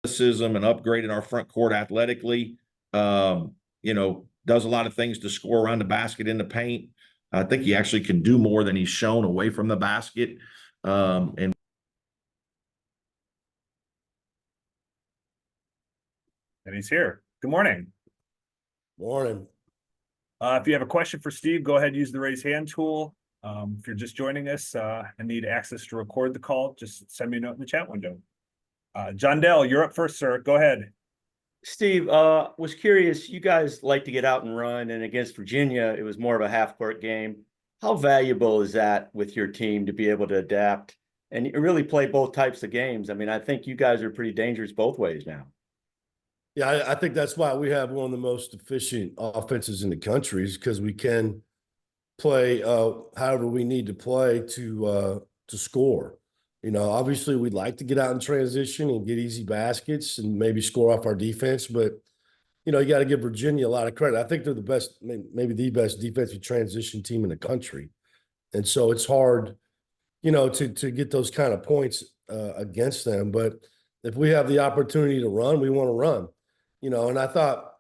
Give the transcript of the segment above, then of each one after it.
and upgrading our front court athletically. Does a lot of things to score around the basket in the paint. I think he actually can do more than he's shown away from the basket. And he's here. Good morning. Morning. If you have a question for Steve, go ahead and use the raise hand tool. If you're just joining us and need access to record the call, just send me a note in the chat window. John Dell, you're up first, sir. Go ahead. Steve, was curious, you guys like to get out and run, and against Virginia, it was more of a half-court game. How valuable is that with your team to be able to adapt and really play both types of games? I mean, I think you guys are pretty dangerous both ways now. Yeah, I think that's why we have one of the most efficient offenses in the country, is because we can play however we need to play to score. Obviously we'd like to get out in transition and get easy baskets and maybe score off our defense, but you got to give Virginia a lot of credit. I think they're the best, maybe the best defensive transition team in the country. And so it's hard, to get those kind of points against them. But if we have the opportunity to run, we want to run. And I thought,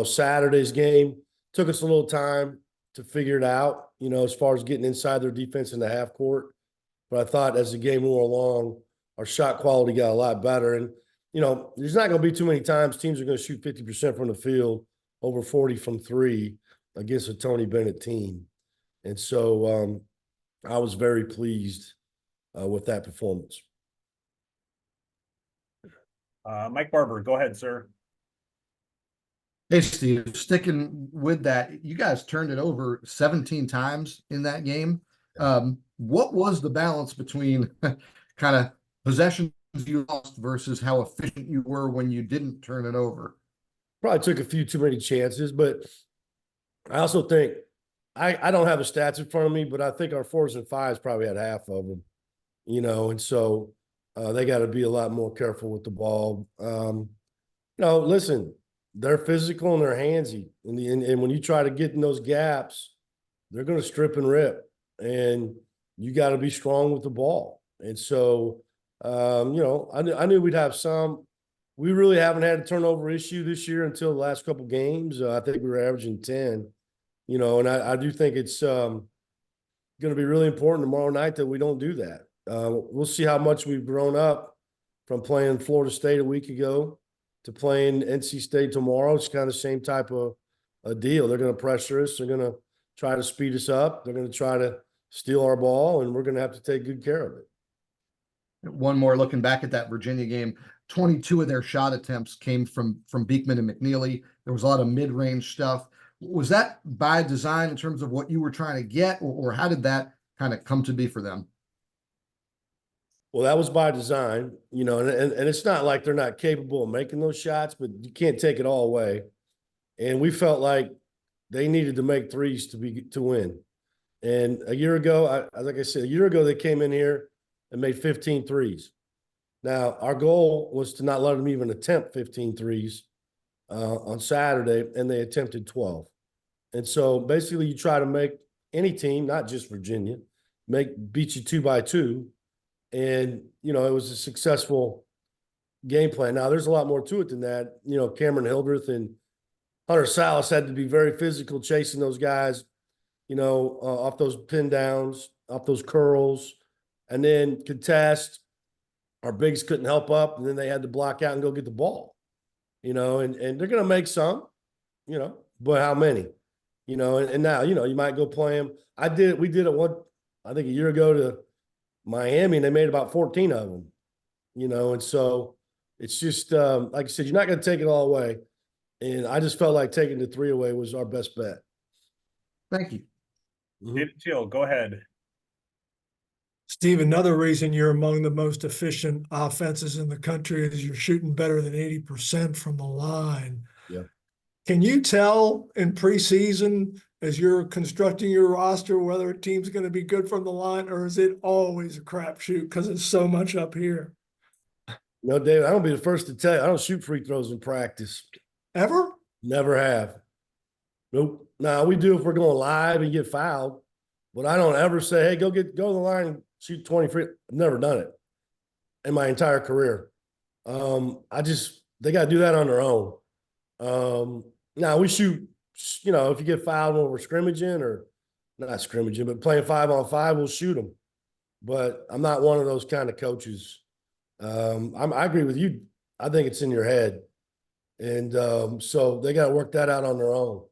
Saturday's game took us a little time to figure it out, as far as getting inside their defense in the half court. But I thought as the game wore along, our shot quality got a lot better. And, there's not going to be too many times teams are going to shoot 50% from the field, over 40 from three against a Tony Bennett team. And so I was very pleased with that performance. Mike Barber, go ahead, sir. Hey, Steve, sticking with that, you guys turned it over 17 times in that game. What was the balance between kind of possessions you lost versus how efficient you were when you didn't turn it over? Probably took a few too many chances, but I also think I don't have the stats in front of me, but I think our 4s and 5s probably had half of them, and so they got to be a lot more careful with the ball. Listen, they're physical and they're handsy, and when you try to get in those gaps, they're going to strip and rip, and you got to be strong with the ball. And so, I knew we'd have some. We really haven't had a turnover issue this year until the last couple games. I think we were averaging 10, and I do think it's going to be really important tomorrow night that we don't do that. We'll see how much we've grown up from playing Florida State a week ago to playing NC State tomorrow. It's kind of the same type of a deal. They're going to pressure us. They're going to try to speed us up. They're going to try to steal our ball, and we're going to have to take good care of it. One more, looking back at that Virginia game, 22 of their shot attempts came from Beekman and McNeely. There was a lot of mid-range stuff. Was that by design in terms of what you were trying to get, or how did that kind of come to be for them? Well, that was by design, and it's not like they're not capable of making those shots, but you can't take it all away. And we felt like they needed to make threes to win. And a year ago, like I said, they came in here and made 15 threes. Now, our goal was to not let them even attempt 15 threes on Saturday, and they attempted 12. And so basically you try to make any team, not just Virginia, beat you 2 by 2. And, it was a successful game plan. Now, there's a lot more to it than that. Cameron Hildreth and Hunter Salas had to be very physical chasing those guys, off those pin downs, off those curls, and then contest. Our bigs couldn't help up, and then they had to block out and go get the ball, and they're going to make some, but how many, and now, you might go play them. We did it I think a year ago to Miami, and they made about 14 of them, and so it's just, like I said, you're not going to take it all away. And I just felt like taking the 3 away was our best bet. Thank you. David Teal, go ahead. Steve, another reason you're among the most efficient offenses in the country is you're shooting better than 80% from the line. Yeah. Can you tell in preseason, as you're constructing your roster, whether a team's going to be good from the line, or is it always a crapshoot because it's so much up here? No, David, I don't be the first to tell you, I don't shoot free throws in practice. Ever? Never have. Nope. Now, we do if we're going live and get fouled, but I don't ever say, hey, go to the line and shoot 20 free. I've never done it in my entire career. They got to do that on their own. Now we shoot, if you get fouled when we're scrimmaging or not scrimmaging, but playing 5-on-5, we'll shoot them. But I'm not one of those kind of coaches. I agree with you. I think it's in your head. And so they got to work that out on their own.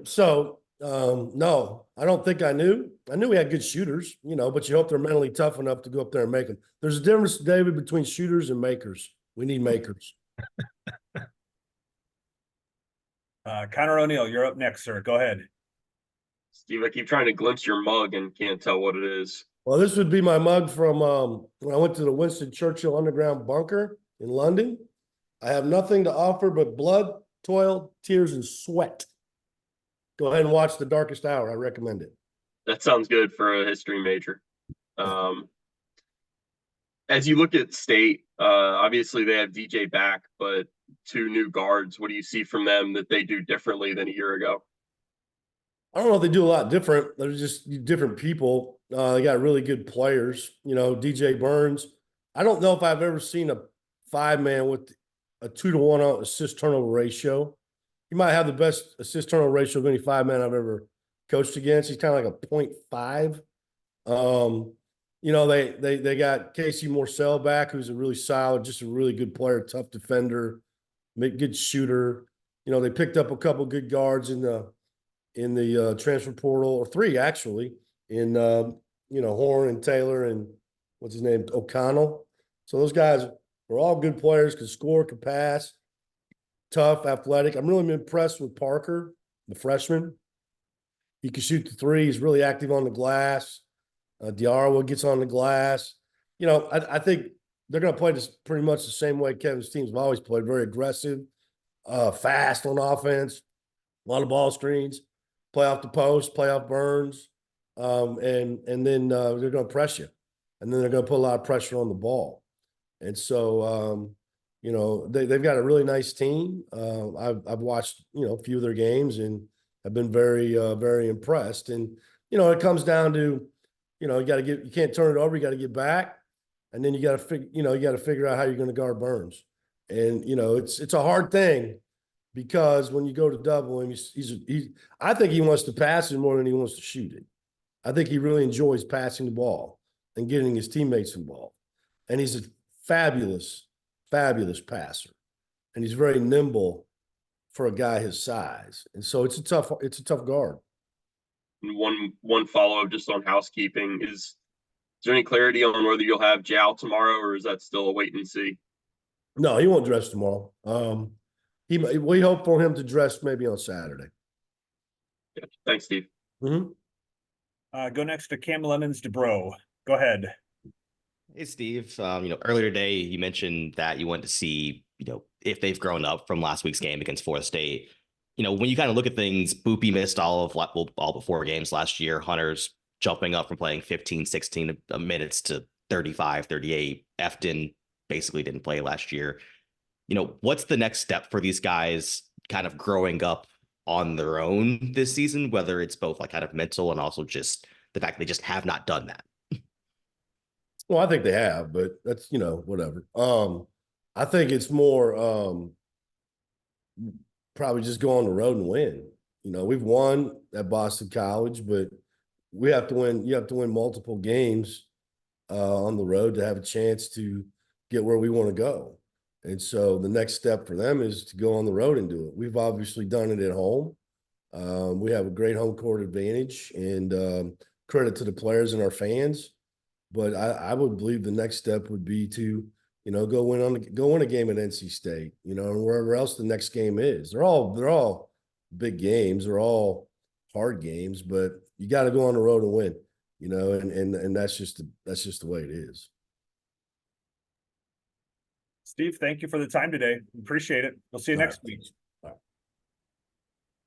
So, no, I don't think I knew. I knew we had good shooters, but you hope they're mentally tough enough to go up there and make them. There's a difference, David, between shooters and makers. We need makers. Connor O'Neill, you're up next, sir. Go ahead. Steve, I keep trying to glimpse your mug and can't tell what it is. Well, this would be my mug from when I went to the Winston Churchill Underground Bunker in London. I have nothing to offer but blood, toil, tears, and sweat. Go ahead and watch The Darkest Hour. I recommend it. That sounds good for a history major. As you look at State, obviously they have DJ back, but 2 new guards. What do you see from them that they do differently than a year ago? I don't know if they do a lot different. They're just different people. They got really good players. DJ Burns. I don't know if I've ever seen a 5-man with a 2-to-1 assist turnover ratio. He might have the best assist turnover ratio of any 5-man I've ever coached against. He's kind of like a 0.5. They got Casey Morsell back, who's a really solid, just a really good player, tough defender, good shooter. They picked up a couple good guards in the transfer portal, or 3 actually, in Horn and Taylor and what's his name, O'Connell. So those guys are all good players, can score, can pass, tough, athletic. I'm really impressed with Parker, the freshman. He can shoot the 3. He's really active on the glass. Diarra gets on the glass. I think they're going to play this pretty much the same way Kevin's teams have always played, very aggressive, fast on offense, a lot of ball screens, play off the post, play off Burns, and then they're going to press you. And then they're going to put a lot of pressure on the ball. And so, they've got a really nice team. I've watched, a few of their games and I've been very, very impressed. And, it comes down to, you can't turn it over. You got to get back. And then you got to figure out how you're going to guard Burns. And, it's a hard thing because when you go to double him, I think he wants to pass it more than he wants to shoot it. I think he really enjoys passing the ball and getting his teammates involved. And he's a fabulous, fabulous passer. And he's very nimble for a guy his size. And so it's a tough guard. And one follow-up just on housekeeping. Is there any clarity on whether you'll have Jal tomorrow, or is that still a wait and see? No, he won't dress tomorrow. We hope for him to dress maybe on Saturday. Yeah. Thanks, Steve. Mm-hmm. Go next to Cam Lemons-DeBro. Go ahead. Hey, Steve. Earlier today you mentioned that you wanted to see, if they've grown up from last week's game against Florida State. When you kind of look at things, Boopy missed all but 4 games last year. Hunter's jumping up from playing 15, 16 minutes to 35, 38. Efton basically didn't play last year. What's the next step for these guys kind of growing up on their own this season, whether it's both like kind of mental and also just the fact they just have not done that? Well, I think they have, but that's, whatever. I think it's more probably just go on the road and win. We've won at Boston College, but we have to win. You have to win multiple games on the road to have a chance to get where we want to go. And so the next step for them is to go on the road and do it. We've obviously done it at home. We have a great home court advantage, and credit to the players and our fans. But I would believe the next step would be to, go win a game at NC State, and wherever else the next game is. They're all big games. They're all hard games, but you got to go on the road and win, and that's just the way it is. Steve, thank you for the time today. Appreciate it. We'll see you next week.